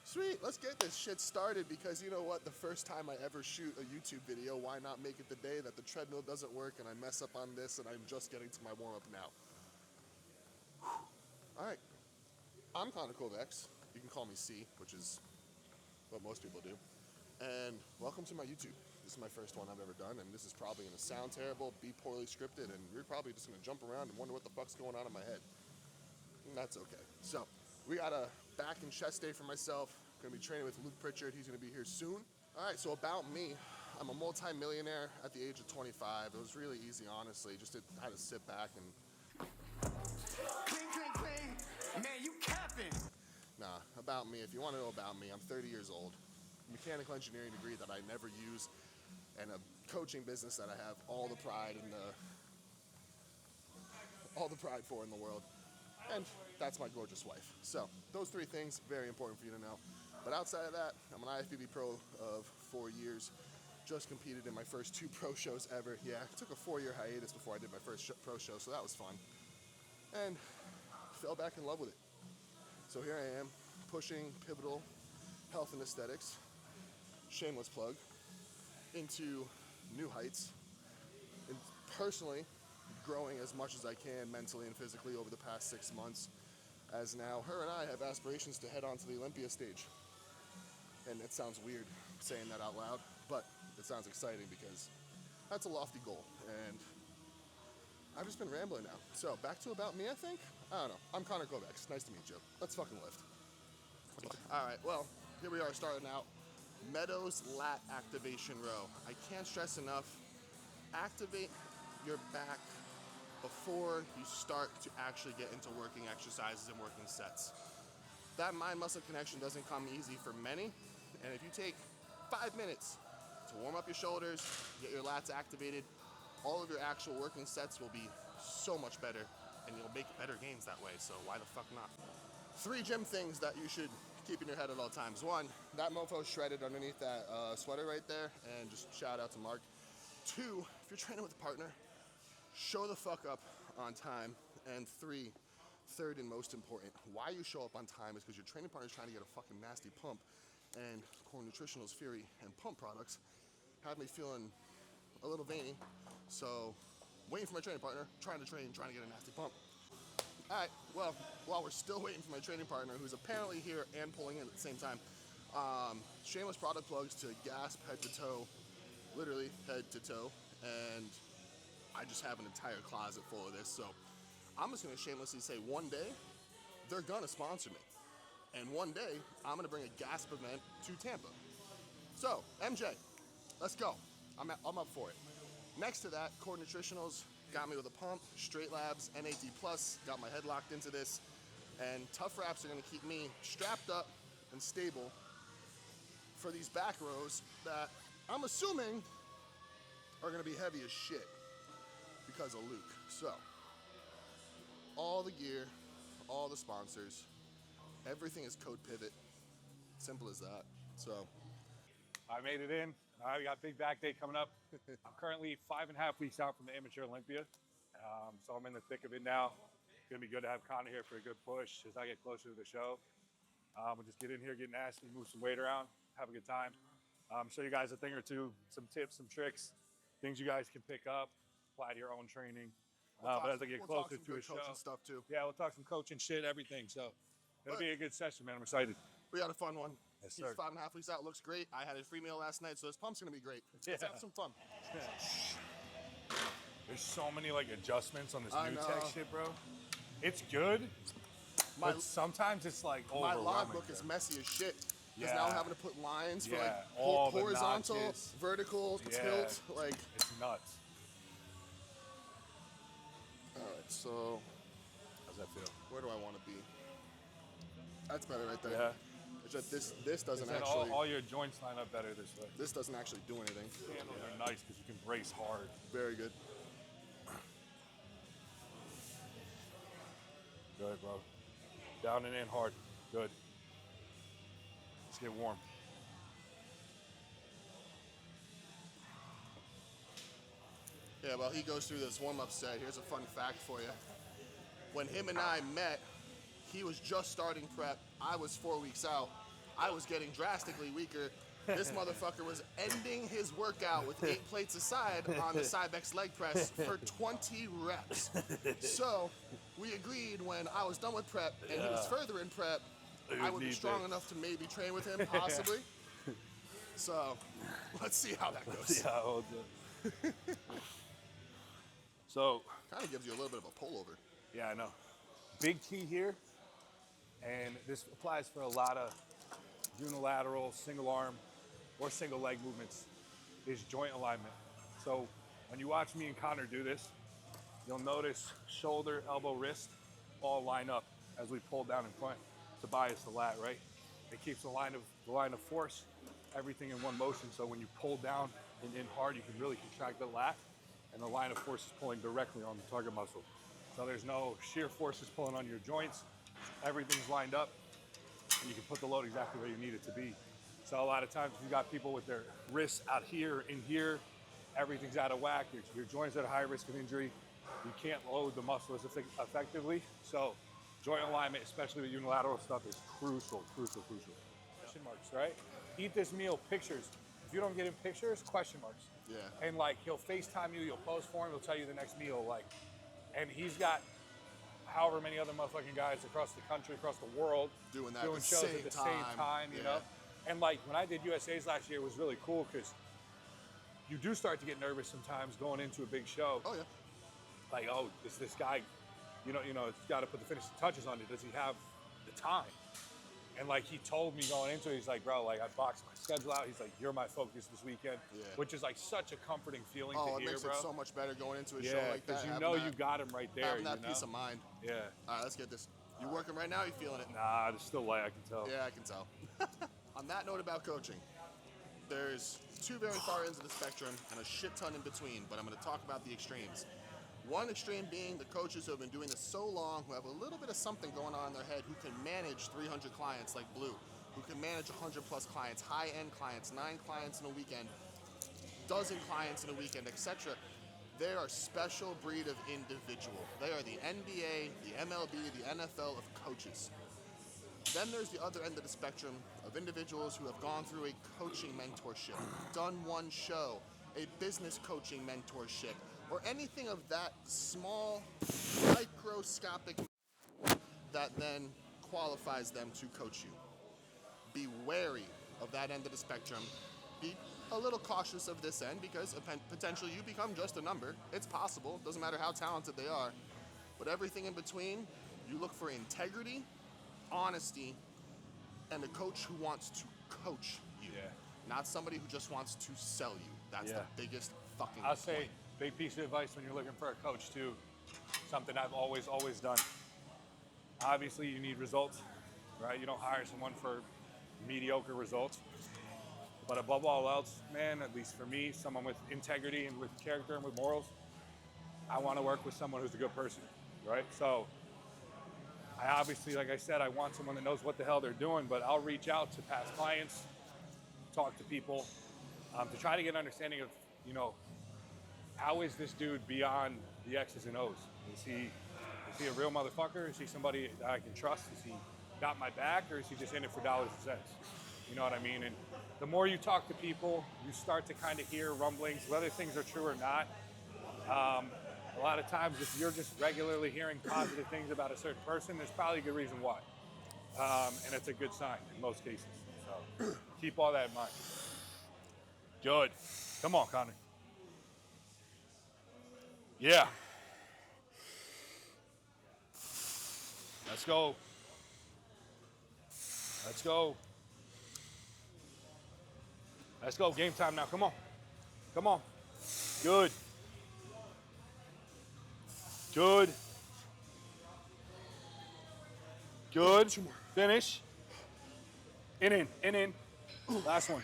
Sweet, let's get this shit started because you know what? The first time I ever shoot a YouTube video, why not make it the day that the treadmill doesn't work and I mess up on this and I'm just getting to my warm-up now. All right, I'm Connor Kovacs. You can call me C, which is what most people do. And welcome to my YouTube. This is my first one I've ever done, and this is probably gonna sound terrible, be poorly scripted, and you're probably just gonna jump around and wonder what the fuck's going on in my head. And that's okay. So, we got a back and chest day for myself. Gonna be training with Pritchard. He's gonna be here soon. All right, so about me, I'm a multi-millionaire at the age of 25. It was really easy, honestly. I had to sit back and... Clean. Man, you capping. Nah, about me, if you wanna know about me, I'm 30 years old. Mechanical engineering degree that I never use, and a coaching business that I have all the pride for in the world. And that's my gorgeous wife. So those three things, very important for you to know. But outside of that, I'm an IFBB pro of 4 years. Just competed in my first 2 pro shows ever. Yeah, I took a 4-year hiatus before I did my first pro show, so that was fun. And fell back in love with it. So here I am, pushing pivotal health and aesthetics, shameless plug, into new heights. And personally, growing as much as I can mentally and physically over the past 6 months, as now her and I have aspirations to head onto the Olympia stage. And it sounds weird saying that out loud, but it sounds exciting because that's a lofty goal. And I've just been rambling now. So back to about me, I think? I don't know. I'm Connor Kovacs. Nice to meet you. Let's fucking lift. All right, well, here we are starting out. Meadows lat activation row. I can't stress enough, activate your back before you start to actually get into working exercises and working sets. That mind-muscle connection doesn't come easy for many, and if you take 5 minutes to warm up your shoulders, get your lats activated, all of your actual working sets will be so much better, and you'll make better gains that way, so why the fuck not? 3 gym things that you should keep in your head at all times. 1, that mofo's shredded underneath that sweater right there, and just shout out to Mark. 2, if you're training with a partner, show the fuck up on time. And 3, third and most important, why you show up on time is because your training partner is trying to get a fucking nasty pump, and Core Nutritional's Fury and pump products have me feeling a little veiny, so waiting for my training partner, trying to get a nasty pump. All right, well, while we're still waiting for my training partner, who's apparently here and pulling in at the same time, shameless product plugs to gasp head to toe, literally head to toe, and I just have an entire closet full of this, so I'm just gonna shamelessly say one day, they're gonna sponsor me. And one day, I'm gonna bring a gasp event to Tampa. So, MJ, let's go. I'm up for it. Next to that, Core Nutritionals got me with a pump, Straight Labs, NAD+, got my head locked into this, and Tough Wraps are gonna keep me strapped up and stable for these back rows that I'm assuming are gonna be heavy as shit because of Luke. So, all the gear, all the sponsors, everything is code pivot. Simple as that. So, I made it in. We got big back day coming up. I'm currently 5.5 weeks out from the Amateur Olympia. So I'm in the thick of it now. It's gonna be good to have Connor here for a good push as I get closer to the show. We'll just get in here, get nasty, move some weight around, have a good time. Show you guys a thing or two, some tips, some tricks, things you guys can pick up, apply to your own training. But as I get closer to a show, stuff too. yeah, we'll talk some coaching shit, everything. So it'll be a good session, man. I'm excited. We had a fun one. Yes, He's sir. 5.5 weeks out, looks great. I had a free meal last night, so this pump's gonna be great. Let's have some fun. There's so many like adjustments on this I new know. tech shit, bro. It's good, but sometimes it's like My overwhelming. logbook is messy as shit. Because now I'm having to put lines for like all the horizontal, notches. vertical, tilt, like. It's nuts. All right, so How's that feel? where do I want to be? That's better right there. Yeah. It's just this doesn't Then actually. all your joints line up better this way. This doesn't actually do anything. Handles are nice because you can brace hard. Very good. Good, bro. Down and in hard. Good. Let's get warm. Yeah, well, he goes through this warm-up set. Here's a fun fact for you. When him and I met, he was just starting prep. I was 4 weeks out. I was getting drastically weaker. This motherfucker was ending his workout with 8 plates aside on the Cybex leg press for 20 reps. So we agreed when I was done with prep and he was further in prep, I would be strong enough to maybe train with him, possibly. So let's see how that goes. Yeah, hold on. So Kind of gives you a little bit of a pullover. yeah, I know. Big key here, and this applies for a lot of unilateral, single arm, or single leg movements, is joint alignment. So when you watch me and Connor do this, you'll notice shoulder, elbow, wrist all line up as we pull down in front to bias the lat, right? It keeps the line of force, everything in one motion. So when you pull down and in hard, you can really contract the lat, and the line of force is pulling directly on the target muscle. So there's no shear forces pulling on your joints. Everything's lined up, and you can put the load exactly where you need it to be. So a lot of times you got people with their wrists out here, in here, everything's out of whack. Your joints are at a high risk of injury. You can't load the muscle as effectively. So joint alignment, especially with unilateral stuff, is crucial. Question marks, right? Eat this meal, pictures. If you don't get in pictures, question marks. Yeah. And like, he'll FaceTime you, you'll post for him, he'll tell you the next meal, like, and he's got however many other motherfucking guys across the country, across the world, Doing that doing at the shows same at the same time, you Yeah. know? And like, when I did USA's last year, it was really cool because you do start to get nervous sometimes going into a big show. Oh, yeah. Like, oh, is this guy, you know, it's got to put the finishing touches on it. Does he have the time? And like, he told me going into it, he's like, bro, like, I boxed my schedule out. He's like, you're my focus this weekend, Yeah. which is like such a comforting feeling to It hear, makes bro. it so much better going into a show Yeah, like that. because you having know that- you got him right there. having You that know? peace of mind. Yeah. All right, let's get this. You working right now? You feeling it? Nah, it's still light, I can tell. Yeah, I can tell. On that note about coaching, there's 2 very far ends of the spectrum and a shit ton in between, but I'm going to talk about the extremes. One extreme being the coaches who have been doing this so long, who have a little bit of something going on in their head, who can manage 300 clients like Blue, who can manage 100 plus clients, high-end clients, 9 clients in a weekend, dozen clients in a weekend, etc. They are a special breed of individual. They are the NBA, the MLB, the NFL of coaches. Then there's the other end of the spectrum of individuals who have gone through a coaching mentorship, done one show, a business coaching mentorship, or anything of that small, microscopic that then qualifies them to coach you. Be wary of that end of the spectrum. Be a little cautious of this end because potentially you become just a number. It's possible. Doesn't matter how talented they are. But everything in between, you look for integrity, honesty, and a coach who wants to coach you. Yeah. Not somebody who just wants to sell you. That's Yeah. the biggest fucking I'll point. say, big piece of advice when you're looking for a coach too, something I've always done. Obviously you need results, right? You don't hire someone for mediocre results. But above all else, man, at least for me, someone with integrity and with character and with morals, I want to work with someone who's a good person, right? So I obviously, like I said, I want someone that knows what the hell they're doing, but I'll reach out to past clients, talk to people, to try to get an understanding of, you know, how is this dude beyond the X's and O's? Is he a real motherfucker? Is he somebody that I can trust? Is he got my back, or is he just in it for dollars and cents? You know what I mean? And the more you talk to people, you start to kind of hear rumblings, whether things are true or not. A lot of times, if you're just regularly hearing positive things about a certain person, there's probably a good reason why. And it's a good sign in most cases. So keep all that in mind. Good. Come on, Connor. Yeah. Let's go. Let's go. Let's go. Game time now. Come on. Come on. Good. Good. Good. Finish. In. Last one.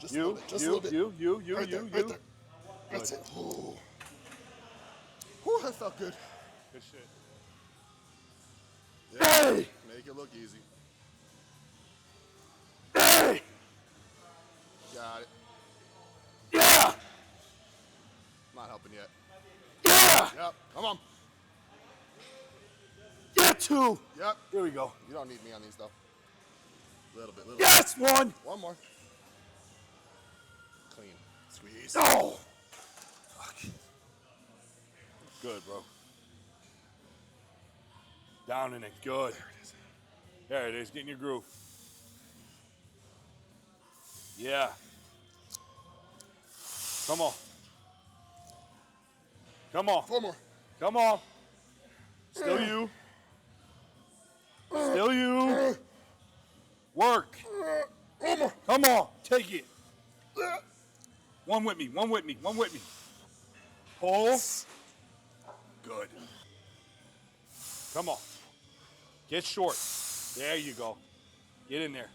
Just a little bit, just a little bit. You. Right there, right there. That's it. Oh. Whew, that felt good. Good shit. Yeah. Hey! Make it look easy. Hey! Got it. Yeah! Not helping yet. Yeah! Yep. Come on. Yeah, two. Yep. Here we go. You don't need me on these though. Little bit. Yes, one. One more. Clean. Squeeze. Oh. Fuck. Good, bro. Down in it. Good. There it is. There it is. Get in your groove. Yeah. Come on. Come on. 4 more. Come on. Still you. Still you. Work. Come on. Take it. One with me. One with me. One with me. Pull. Good. Come on. Get short. There you go. Get in there.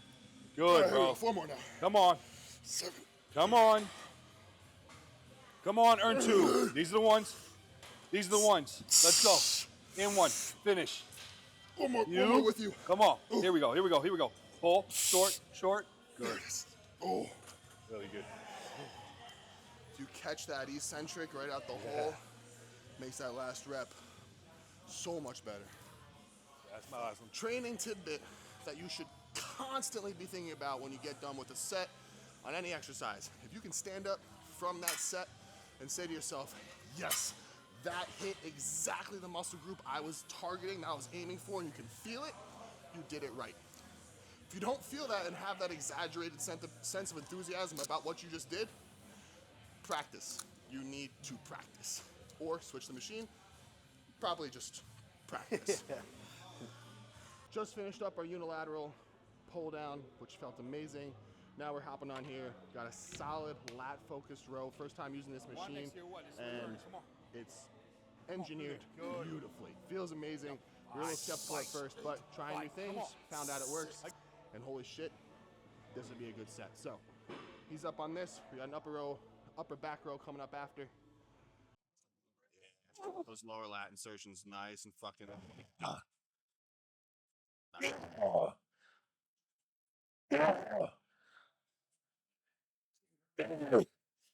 Good, bro. 4 more now. Come on. 7. Come on. Come on, earn 2. These are the ones. These are the ones. Let's go. In 1. Finish. One more with you. Come on. Here we go. Here we go. Here we go. Pull. Short. Short. There Good. it is. Oh. Really good. If you catch that eccentric right out the hole, makes that last rep so much better. That's my last one. Training tidbit that you should constantly be thinking about when you get done with a set on any exercise. If you can stand up from that set and say to yourself, yes, that hit exactly the muscle group I was targeting, that I was aiming for, and you can feel it, you did it right. If you don't feel that and have that exaggerated sense of enthusiasm about what you just did, practice. You need to practice. Or switch the machine, probably just practice. Just finished up our unilateral pull down, which felt amazing. Now we're hopping on here. Got a solid lat focused row. First time using this machine, and it's engineered beautifully. Feels amazing. You're a little skeptical at first, but trying new things, found out it works, and holy shit, this would be a good set. So he's up on this. We got an upper back row coming up after. Those lower lat insertions, nice and fucking.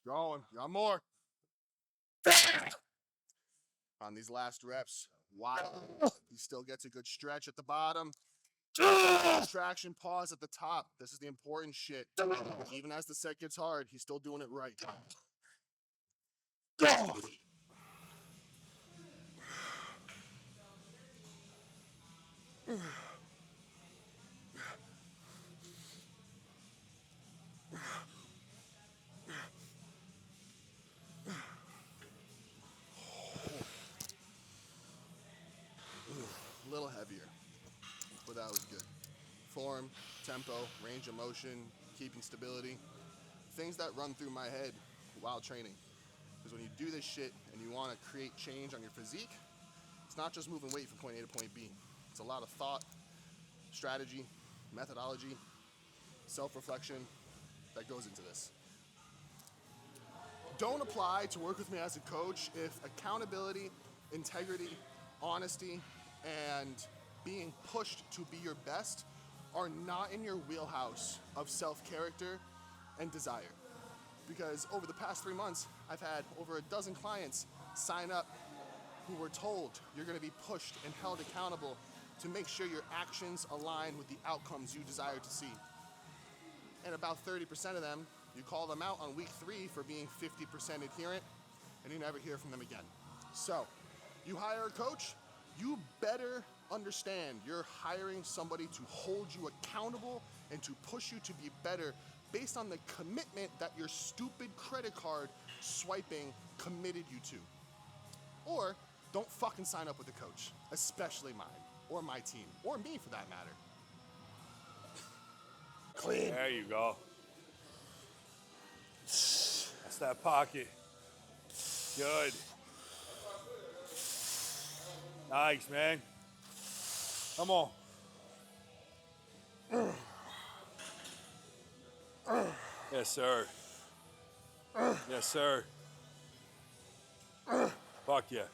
Going. Got more. On these last reps, wow. He still gets a good stretch at the bottom. Traction pause at the top. This is the important shit. Even as the set gets hard, he's still doing it right. A little heavier, but that was good. Form, tempo, range of motion, keeping stability, things that run through my head while training. Because when you do this shit and you want to create change on your physique, it's not just moving weight from point A to point B. It's a lot of thought, strategy, methodology, self-reflection that goes into this. Don't apply to work with me as a coach if accountability, integrity, honesty, and being pushed to be your best are not in your wheelhouse of self-character and desire. Because over the past 3 months, I've had over a dozen clients sign up who were told you're gonna be pushed and held accountable to make sure your actions align with the outcomes you desire to see. And about 30% of them, you call them out on week 3 for being 50% adherent, and you never hear from them again. So, you hire a coach, you better understand you're hiring somebody to hold you accountable and to push you to be better based on the commitment that your stupid credit card swiping committed you to. Or don't fucking sign up with a coach, especially mine, or my team, or me for that matter. Clean. There you go. That's that pocket. Good. Nice, man. Come on. Yes, sir. Yes, sir. Fuck yeah.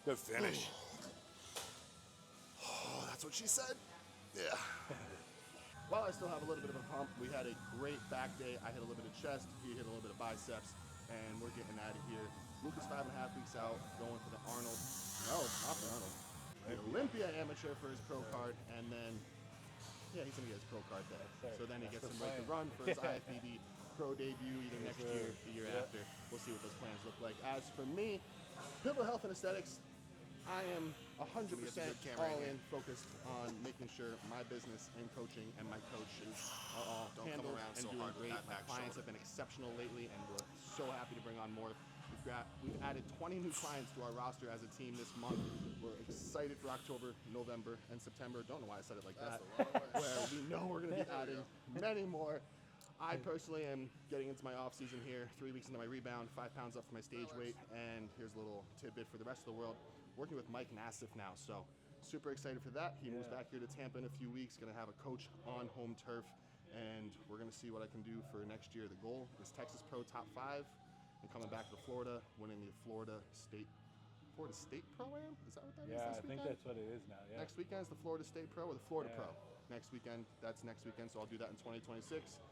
Good finish. Oh, that's what she said? Yeah. While I still have a little bit of a hump, we had a great back day. I hit a little bit of chest, he hit a little bit of biceps, and we're getting out of here. Luke is 5.5 weeks out, going for the Arnold. No, not the Arnold. The Olympia amateur for his pro card, and then he's gonna get his pro card there. Yes, sir. So then he That's gets the to make the plan. run for his IFBB pro debut either Yes, next sir. year, the year Yeah. after. We'll see what those plans look like. As for me, Pivotal Health and Aesthetics, I am 100% all in, focused on making sure my business and coaching and my coach are all handled and doing great. My clients have been exceptional lately, and we're so happy to bring on more. We've added 20 new clients to our roster as a team this month. We're excited for October, November, and September. Don't know why I said it like that. Where we know we're going to be adding many more. I personally am getting into my off season here, 3 weeks into my rebound, 5 pounds up from my stage weight, and here's a little tidbit for the rest of the world. Working with Mike Nassif now, so super excited for that. He moves back here to Tampa in a few weeks, gonna have a coach on home turf, and we're gonna see what I can do for next year. The goal is Texas Pro top 5, and coming back to Florida, winning the Florida State Pro-Am? Is that what that is Yeah, this I think weekend? that's what it is now. Yeah. Next weekend is the Florida State Pro or the Florida Yeah. Pro? Next weekend, that's next weekend, so I'll do that in 2026.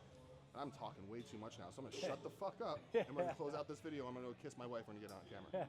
I'm talking way too much now, so I'm gonna shut the fuck up, and we're gonna close out this video. I'm gonna go kiss my wife when we get on camera.